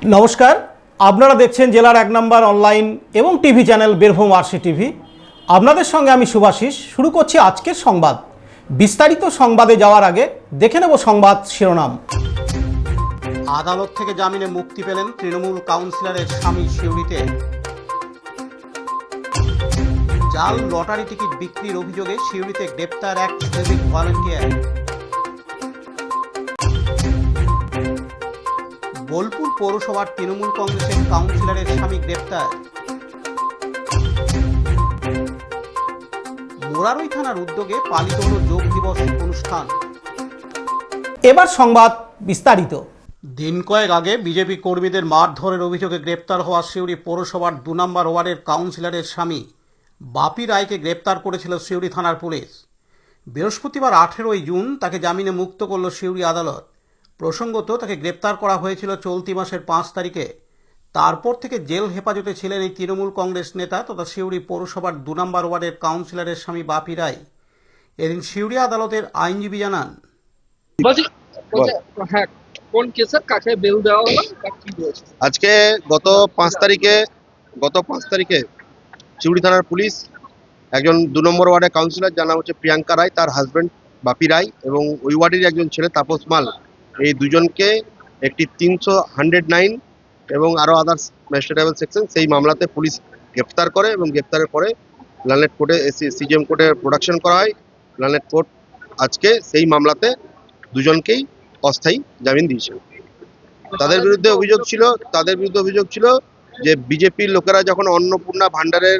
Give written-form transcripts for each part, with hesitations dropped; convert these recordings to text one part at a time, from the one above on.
নমস্কার, আপনারা দেখছেন জেলার ১ নম্বর অনলাইন এবং TV channel Birbhum RC TV. আপনাদের সঙ্গে আমি শুভাশিস। শুরু করছি আজকের সংবাদ। বিস্তারিত সংবাদে যাওয়ার আগে দেখে নেব সংবাদ শিরোনাম। আদালত থেকে জামিনে মুক্তি পেলেন তৃণমূল কাউন্সিলরের স্বামী সিউড়িতে। জাল লটারি টিকিট বিক্রির অভিযোগে সিউড়িতে গ্রেপ্তার এক সিভিক ভলান্টিয়ার। বোলপুর পৌরসভার তৃণমূল কংগ্রেসের কাউন্সিলরের স্বামী গ্রেপ্তার। মোরারই থানার উদ্যোগে পালিত হল যোগ দিবস অনুষ্ঠান। এবার সংবাদ বিস্তারিত। দিন কয়েক আগে বিজেপি কর্মীদের মারধরের অভিযোগে গ্রেপ্তার হওয়া সিউড়ি পৌরসভার ২ নম্বর ওয়ার্ডের কাউন্সিলরের স্বামী বাপি রায়কে গ্রেপ্তার করেছিল সিউড়ি থানার পুলিশ। বৃহস্পতিবার ১৮ই জুন তাকে জামিনে মুক্ত করল সিউড়ি আদালত। প্রসঙ্গত, তাকে গ্রেপ্তার করা হয়েছিল চলতি মাসের ৫ তারিখে। তারপর থেকে জেল হেফাজতে ছিলেন এই তৃণমূল কংগ্রেস নেতা তথা সিউড়ি পৌরসভার ২ নম্বর ওয়ার্ডের কাউন্সিলরের স্বামী বাপি রায়। এদিন সিউড়ি আদালতের আইনজীবী জানান, হ্যাঁ, কোন কেসে কাকে বেল দেওয়া হলো বা কি হয়েছে? আজকে গত ৫ তারিখে চিউড়ি থানার পুলিশ একজন ২ নম্বর ওয়ার্ডের কাউন্সিলর, যার নাম হচ্ছে প্রিয়াঙ্কা রায়, তার হাজব্যান্ড বাপি রায় এবং ওই ওয়ার্ডের একজন ছেলে তাপস মাল, এই দুজনকে একটি ৩০০(109) এবং আরও আদার্স ম্যাজিস্ট্রেটেবল সেকশন সেই মামলাতে পুলিশ গ্রেপ্তার করে এবং গ্রেপ্তারের পরে লালনেট কোর্টে সিজিএম কোর্টে প্রোডাকশন করা হয়। লালনেট কোর্ট আজকে সেই মামলাতে দুজনকেই অস্থায়ী জামিন দিয়েছে। তাদের বিরুদ্ধে অভিযোগ ছিল যে বিজেপির লোকেরা যখন অন্নপূর্ণা ভান্ডারের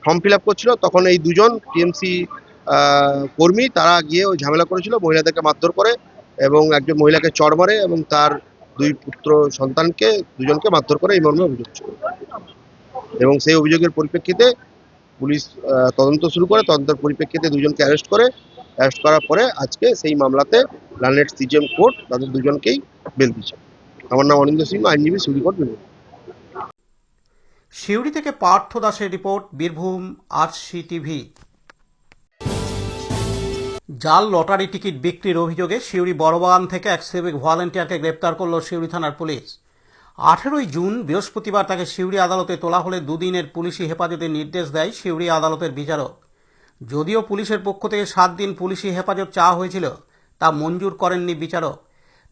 ফর্ম ফিল আপ করছিল, তখন এই দুজন টিএমসি কর্মী তারা গিয়ে ওই ঝামেলা করেছিল, মহিলাদেরকে মারধর করে এবং একজন মহিলাকে চড় মারে এবং তার ২ পুত্র সন্তানকে দুজনকে মারধর করে, এই মর্মে অভিযোগ ছিল। এবং সেই অভিযোগের পরিপ্রেক্ষিতে পুলিশ তদন্ত শুরু করে। তদন্তের পরিপ্রেক্ষিতে দুজনকে অ্যারেস্ট করার পরে আজকে সেই মামলাতে লালনেট সিজিএম কোর্ট তাদের দুজনকেই বেল দিয়েছে। আমার নাম অনিন্দ্য সিংহ, আইনজীবী, সিউড়ি কোর্ট, বীরভূম। সিউড়ি থেকে পার্থ দাসের রিপোর্ট, বীরভূম আরসি টিভি। জাল লটারি টিকিট বিক্রির অভিযোগে সিউড়ি বড়বাগান থেকে এক সিভিক ভলান্টিয়ারকে গ্রেপ্তার করল সিউড়ি থানার পুলিশ। ১৮ই জুন বৃহস্পতিবার তাকে সিউড়ি আদালতে তোলা হলে দুদিনের পুলিশি হেফাজতের নির্দেশ দেয় সিউড়ি আদালতের বিচারক। যদিও পুলিশের পক্ষ থেকে ৭ দিন পুলিশি হেফাজত চাওয়া হয়েছিল, তা মঞ্জুর করেননি বিচারক।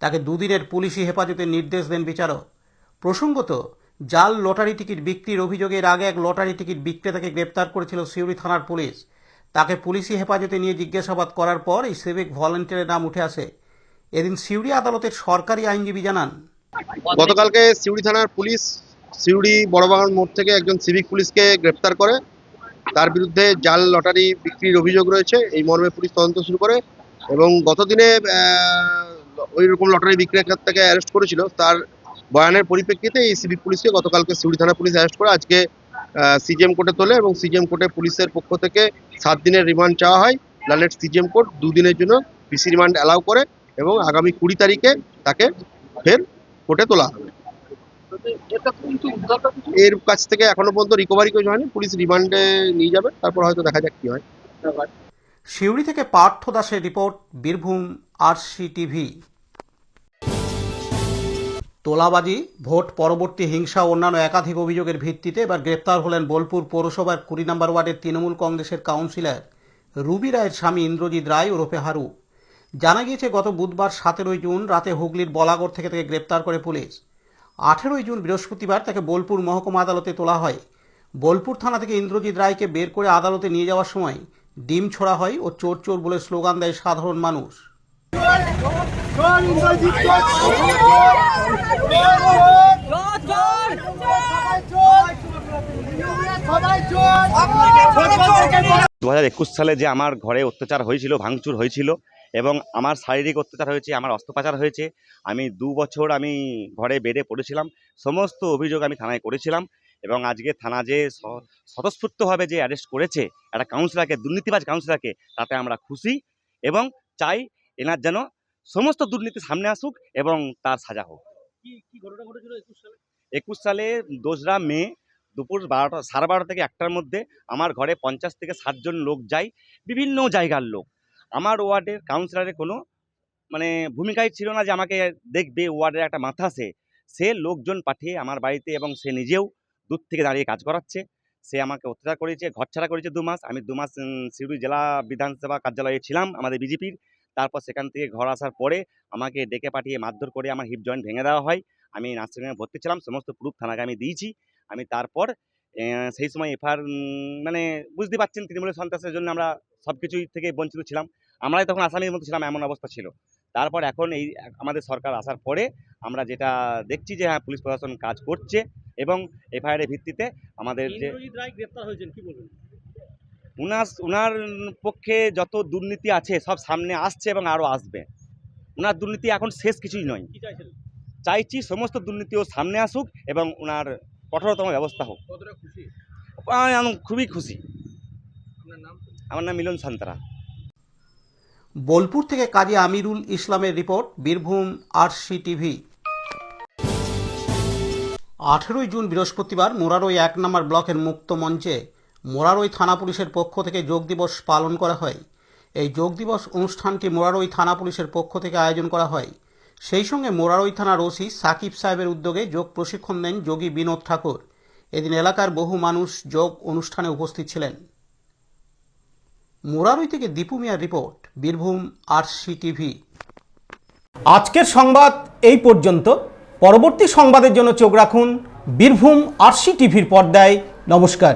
তাকে দুদিনের পুলিশি হেফাজতের নির্দেশ দেন বিচারক। প্রসঙ্গত, জাল লটারি টিকিট বিক্রির অভিযোগের আগে এক লটারি টিকিট বিক্রেতাকে গ্রেপ্তার করেছিল সিউড়ি থানার পুলিশ। তাকে পুলিশি হেফাজতে নিয়ে জিজ্ঞাসাবাদ করার পর এই সিভিক ভলান্টিয়ারের নাম উঠে আসে। এদিন সিউড়ি আদালতের সরকারি আইনজীবী জানান, গতকালকে সিউড়ি থানার পুলিশ সিউড়ি বড়বাগান মোড় থেকে একজন সিভিক পুলিশকে গ্রেপ্তার করে। তার বিরুদ্ধে জাল লটারি বিক্রির অভিযোগ রয়েছে, এই মর্মে পুলিশ তদন্ত শুরু করে এবং গতদিনে ওই রকম লটারি বিক্রেতাকে অ্যারেস্ট করেছিল। তার বয়ানের পরিপ্রেক্ষিতে এই সিভিক পুলিশকে গতকালকে সিউড়ি থানা পুলিশ অ্যারেস্ট করে আজকে সিজিএম কোর্টে তোলে এবং সিজিএম কোর্টে পুলিশের পক্ষ থেকে ৭ দিনের রিমান্ড চাওয়া হয়। লালনেট সিজিএম কোর্ট ২ দিনের জন্য পিসি রিমান্ড অ্যালাউ করে এবং আগামী ২০ তারিখে তাকে ফের কোর্টে তোলা হবে। এর কাছ থেকে এখনো পর্যন্ত রিকভারি কিছু হয়নি, পুলিশ রিমান্ডে নিয়ে যাবে, তারপর হয়তো দেখা যাক কি হয়। সিউড়ি থেকে পার্থ দাসের রিপোর্ট, বীরভূম আরসি টিভি। তোলাবাজি, ভোট পরবর্তী হিংসা ও অন্যান্য একাধিক অভিযোগের ভিত্তিতে এবার গ্রেপ্তার হলেন বোলপুর পৌরসভার ২০ নম্বর ওয়ার্ডের তৃণমূল কংগ্রেসের কাউন্সিলর রুবি রায়ের স্বামী ইন্দ্রজিৎ রায় ওরফে হারু। জানা গিয়েছে, গত বুধবার ১৭ই জুন রাতে হুগলির বলাগড় থেকে তাকে গ্রেপ্তার করে পুলিশ। ১৮ই জুন বৃহস্পতিবার তাকে বোলপুর মহকুমা আদালতে তোলা হয়। বোলপুর থানা থেকে ইন্দ্রজিৎ রায়কে বের করে আদালতে নিয়ে যাওয়ার সময় ডিম ছোড়া হয় ও চোর চোর বলে স্লোগান দেয় সাধারণ মানুষ। দু ২০২১ সালে যে আমার ঘরে অত্যাচার হয়েছিল, ভাঙচুর হয়েছিল এবং আমার শারীরিক অত্যাচার হয়েছে, আমার অস্ত্রোপচার হয়েছে। আমি ২ বছর ঘরে বেডে পড়েছিলাম। সমস্ত অভিযোগ আমি থানায় করেছিলাম এবং আজকে থানা যে স্বতঃস্ফূর্তভাবে যে অ্যারেস্ট করেছে একটা কাউন্সিলরকে, দুর্নীতিবাজ কাউন্সিলরকে, তাতে আমরা খুশি এবং চাই এনার যেন সমস্ত দুর্নীতি সামনে আসুক এবং তার সাজা হোক। কি ঘটনা ঘটেছিল ২১ সালে? ২১ সালে ২রা মে দুপুর ১২টা, ১২:৩০ থেকে ১টার মধ্যে আমার ঘরে ৫০ থেকে ৬০ জন লোক যায়, বিভিন্ন জায়গার লোক। আমার ওয়ার্ডের কাউন্সিলরের কোনো ভূমিকাই ছিল না যে আমাকে দেখবে। ওয়ার্ডের একটা মাথা সে, সে লোকজন পাঠিয়ে আমার বাড়িতে, এবং সে নিজেও দূর থেকে দাঁড়িয়ে কাজ করাচ্ছে। সে আমাকে অত্যাচার করেছে, ঘরছাড়া করেছে 2 মাস। আমি 2 মাস সিউড়ি জেলা বিধানসভা কার্যালয়ে ছিলাম আমাদের বিজেপির। তারপর সেখান থেকে ঘর আসার পরে আমাকে ডেকে পাঠিয়ে মারধর করে আমার হিপ জয়েন্ট ভেঙে দেওয়া হয়। আমি নার্সিংহোমে ভর্তি ছিলাম, সমস্ত প্রুফ থানাকে আমি দিয়েছি। আমি তারপর সেই সময় এফআইআর, মানে বুঝতে পারছেন তৃণমূলের সন্ত্রাসের জন্য আমরা সব কিছুই থেকে বঞ্চিত ছিলাম, আমরাই তখন আসামির মতো ছিলাম, এমন অবস্থা ছিল। তারপর এখন এই আমাদের সরকার আসার পরে আমরা যেটা দেখছি যে হ্যাঁ, পুলিশ প্রশাসন কাজ করছে, এবং এফআইআর এর ভিত্তিতে আমাদের যে গ্রেপ্তার হয়েছেন কি বলবেন? উনার পক্ষে যত দুর্নীতি আছে সব সামনে আসছে এবং আরও আসবে। উনার দুর্নীতি এখন শেষ কিছুই নয়। কি চাইছেন? চাইছি সমস্ত দুর্নীতিও সামনে আসুক এবং উনার কঠোরতম ব্যবস্থা হোক। কতটা খুশি? আমি খুবই খুশি। আপনার নাম? আমার নাম মিলন সান্তরা। বোলপুর থেকে কাজী আমিরুল ইসলামের report, Birbhum RC TV. 18 June বৃহস্পতিবার মোরারই 1 নম্বর ব্লকের মুক্ত মঞ্চে মোরারই থানা পুলিশের পক্ষ থেকে যোগ দিবস পালন করা হয়। এই যোগ দিবস অনুষ্ঠানটি মোরারই থানা পুলিশের পক্ষ থেকে আয়োজন করা হয়। সেই সঙ্গে মোরারই থানার ওসি সাকিব সাহেবের উদ্যোগে যোগ প্রশিক্ষণ দেন যোগী বিনোদ ঠাকুর। এদিন এলাকার বহু মানুষ যোগ অনুষ্ঠানে উপস্থিত ছিলেন। মোরারই থেকে দীপু মিয়ার রিপোর্ট, বীরভূম আরসি টিভি। আজকের সংবাদ এই পর্যন্ত। পরবর্তী সংবাদের জন্য চোখ রাখুন বীরভূম আরসি টিভির পর্দায়। নমস্কার।